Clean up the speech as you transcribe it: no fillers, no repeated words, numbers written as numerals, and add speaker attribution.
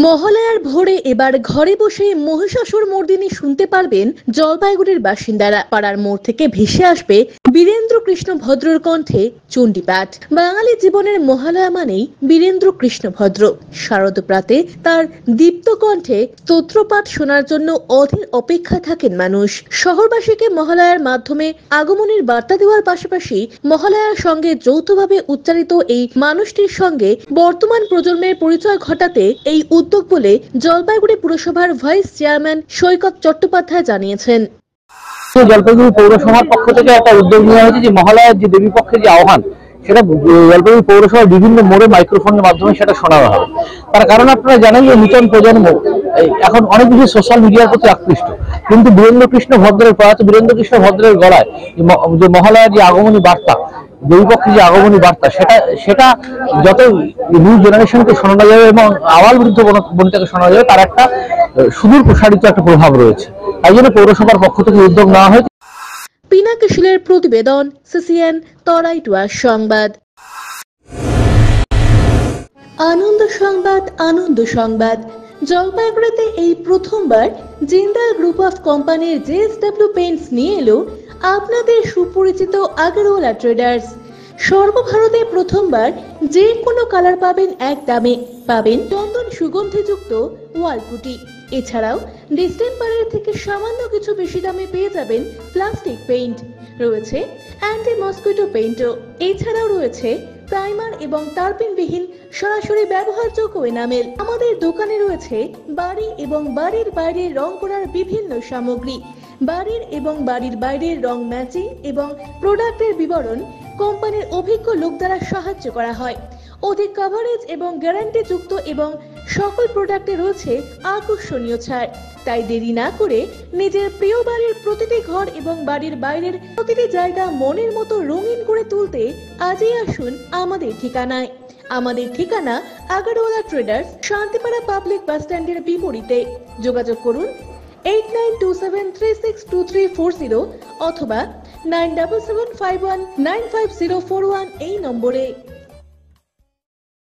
Speaker 1: মহালয়ার ভোরে এবার ঘরে বসে মহিষাসুর মর্দিনী শুনতে পারবেন জলপাইগুড়ির বাসিন্দারা। পাড়ার মোড় থেকে ভেসে আসবে বীরেন্দ্র কৃষ্ণ ভদ্রর কণ্ঠে চণ্ডীপাঠ। বাঙালি জীবনের মহালয়া মানেই বীরেন্দ্র কৃষ্ণ ভদ্র। শারদ প্রাতে তার দীপ্ত কণ্ঠে স্তোত্রপাঠ শোনার জন্য অধীর অপেক্ষায় থাকেন মানুষ। শহরবাসীকে মহালয়ার মাধ্যমে আগমনের বার্তা দেওয়ার পাশাপাশি মহালয়ার সঙ্গে যৌথভাবে উচ্চারিত এই মানুষটির সঙ্গে বর্তমান প্রজন্মের পরিচয় ঘটাতে এই উদ্যোগ বলে জলপাইগুড়ি পুরসভার ভাইস চেয়ারম্যান সৈকত চট্টোপাধ্যায় জানিয়েছেন।
Speaker 2: জলপাইগুড়ি পৌরসভার পক্ষ থেকে একটা উদ্যোগ নেওয়া হয়েছে যে মহালয়ার যে দেবী পক্ষের যে আহ্বান সেটা জলপাইগুড়ি পৌরসভার বিভিন্ন মোড়ে মাইক্রোফোনের মাধ্যমে সেটা শোনানো হবে। তার কারণ আপনারা জানেন যে নূতন প্রজন্ম এখন অনেক বেশি সোশ্যাল মিডিয়ার প্রতি আকৃষ্ট, কিন্তু বীরেন্দ্র কৃষ্ণ ভদ্রের প্রয়াত বীরেন্দ্র কৃষ্ণ ভদ্রের গলায় যে মহালয়ার যে আগমনী বার্তা, দেবীপক্ষের যে আগমনী বার্তা, সেটা যত নিউ জেনারেশনকে শোনানো যাবে এবং আওয়াল বৃদ্ধ বনিতাকে শোনানো যাবে, তার একটা সুদূর প্রসারিত একটা প্রভাব রয়েছে। তাই জন্য পৌরসভার পক্ষ থেকে উদ্যোগ নেওয়া হয়েছে।
Speaker 1: পিনাকি শীলের প্রতিবেদন, সিসিএন তরাইটুয়া সংবাদ। আনন্দ সংবাদ, আনন্দ সংবাদ। জলপাইগুড়িতে এই প্রথমবার জিন্দাল গ্রুপ অফ কোম্পানির জেএসডব্লিউ পেইন্টস নিয়ে এলো আপনাদের সুপরিচিত আগরওয়ালা ট্রেডার্স। সর্বভারতে প্রথমবার যে কোনো কালার পাবেন এক দামে। পাবেন চন্দন সুগন্ধিযুক্ত ওয়ালপুটি। এছাড়াও ডিস্টেম্পারের থেকে সামান্য কিছু বেশি দামে পেয়ে যাবেন প্লাস্টিক পেইন্ট। রয়েছে অ্যান্টি মসকুইটো পেইন্টও। এছাড়াও রয়েছে প্রাইমার এবং তারপিনবিহীন সরাসরি ব্যবহারযোগ্য এনামেল। আমাদের দোকানে রয়েছে বাড়ি এবং বাড়ির বাইরে রং করার বিভিন্ন সামগ্রী। বাড়ির এবং বাড়ির বাইরের রং ম্যাচিং এবং প্রোডাক্টের বিবরণ কোম্পানির অভিজ্ঞ লোক দ্বারা সাহায্য করা হয়। অধিক কভারেজ এবং গ্যারান্টি যুক্ত এবং সকল প্রোডাক্টে রয়েছে আকর্ষণীয় ছাড়। তাই দেরি না করে নিজের প্রিয় বাড়ির প্রতিটি ঘর এবং বাড়ির বাইরের প্রতিটি জায়গা মনের মতো রঙিন করে তুলতে আজই আসুন আমাদের ঠিকানায়। আমাদের ঠিকানা Agarwala traders, Shantipara public bus স্ট্যান্ডের বিপরীতে। যোগাযোগ করুন 8927362340 অথবা 9775195041 এই নম্বরে।